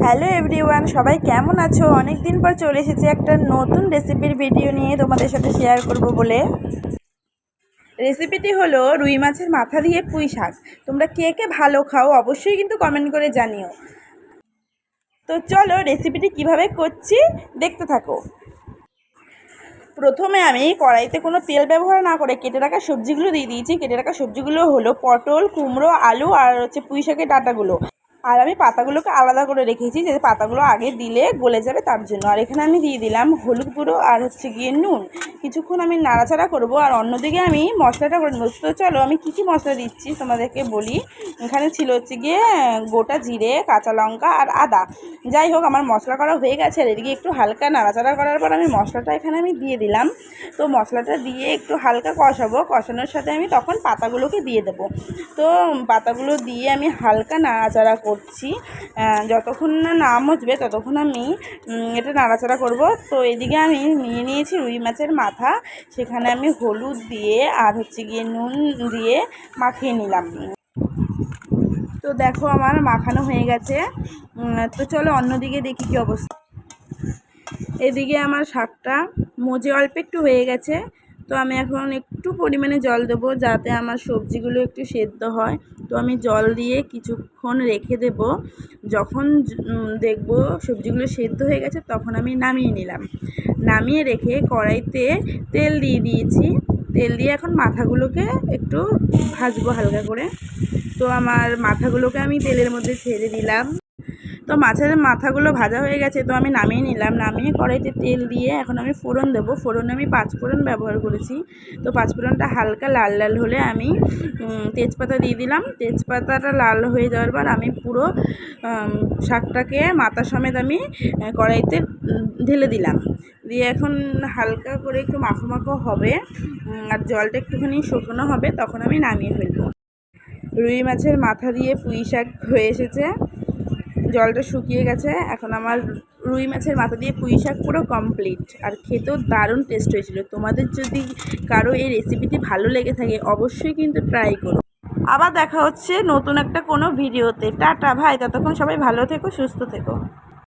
Hello everyone, সবাই কেমন আছো? অনেক দিন পর চলে এসেছি একটা নতুন রেসিপির ভিডিও নিয়ে তোমাদের সাথে শেয়ার করব বলে। রেসিপিটি হলো রুই মাছের মাথা দিয়ে পুঁই শাক। তোমরা কে কে ভালো খাও অবশ্যই কিন্তু কমেন্ট করে জানিও। তো চলো রেসিপিটি কিভাবে করছি দেখতে থাকো। প্রথমে আমি কড়াইতে কোনো তেল ব্যবহার না করে কেটে রাখা সবজিগুলো দিয়ে দিয়েছি। কেটে রাখা সবজিগুলো হলো পটল, কুমড়ো, আলু আর পুঁই শাকের ডাঁটাগুলো। আর আমি পাতাগুলোকে আলাদা করে রেখেছি, যে পাতাগুলো আগে দিলে গলে যাবে তার জন্য। আর এখানে আমি দিয়ে দিলাম হলুদ গুঁড়ো আর গিয়ে নুন। কিছুক্ষণ আমি নাড়াচাড়া করব আর অন্যদিকে আমি মশলাটা করে নেব। তো চলো আমি কী মশলা দিচ্ছি তোমাদেরকে বলি। এখানে ছিল গিয়ে গোটা জিরে, কাঁচা লঙ্কা আর আদা। যাই হোক, আমার মশলা করা হয়ে গেছে। আর এদিকে একটু হালকা নাড়াচাড়া করার পর আমি মশলাটা এখানে আমি দিয়ে দিলাম। তো মশলাটা দিয়ে একটু হালকা কষাবো। কষানোর সাথে আমি তখন পাতাগুলোকে দিয়ে দেবো। তো পাতাগুলো দিয়ে আমি হালকা নাড়াচাড়া করছি। যতক্ষণ না মজবে ততক্ষণ আমি এটা নাড়াচাড়া করব। তো এদিকে আমি নিয়ে নিয়েছি রুই মাছের মাথা। সেখানে আমি হলুদ দিয়ে আর গিয়ে নুন দিয়ে মাখিয়ে নিলাম। তো দেখো আমার মাখানো হয়ে গেছে। তো চলো অন্যদিকে দেখি কী অবস্থা। এদিকে আমার শাকটা মজে অল্প একটু হয়ে গেছে। তো আমি এখন একটু পরিমাণে জল দেবো যাতে আমার সবজিগুলো একটু সেদ্ধ হয়। তো আমি জল দিয়ে কিছুক্ষণ রেখে দেব। যখন দেখব সবজিগুলো সেদ্ধ হয়ে গেছে তখন আমি নামিয়ে নিলাম। নামিয়ে রেখে কড়াইতে তেল দিয়ে দিয়েছি। তেল দিয়ে এখন মাথাগুলোকে একটু ভাজবো হালকা করে। তো আমার মাথাগুলোকে আমি তেলের মধ্যে ছেড়ে দিলাম। তো মাছের মাথাগুলো ভাজা হয়ে গেছে, তো আমি নামিয়ে নিলাম। নামিয়ে কড়াইতে তেল দিয়ে এখন আমি ফোড়ন দেবো। ফোড়নে আমি পাঁচফোড়ন ব্যবহার করেছি। তো পাঁচফোড়নটা হালকা লাল লাল হলে আমি তেজপাতা দিয়ে দিলাম। তেজপাতাটা লাল হয়ে যাওয়ার পর আমি পুরো শাকটাকে মাথা সমেত আমি কড়াইতে ঢেলে দিলাম। দিয়ে এখন হালকা করে একটু মাখো মাখো হবে আর জলটা একটুখানি শুকনো হবে, তখন আমি নামিয়ে ফেলবো। রুই মাছের মাথা দিয়ে পুঁই শাক হয়ে এসেছে, জলটা শুকিয়ে গেছে। এখন আমার রুই মাছের মাথা দিয়ে পুঁই শাক পুরো কমপ্লিট। আর খেতেও দারুণ টেস্ট হয়েছিল। তোমাদের যদি কারো এই রেসিপিটি ভালো লেগে থাকে অবশ্যই কিন্তু ট্রাই করো। আবার দেখা হচ্ছে নতুন একটা কোনো ভিডিওতে। টাটা ভাই, ততক্ষণ সবাই ভালো থেকো, সুস্থ থেকো।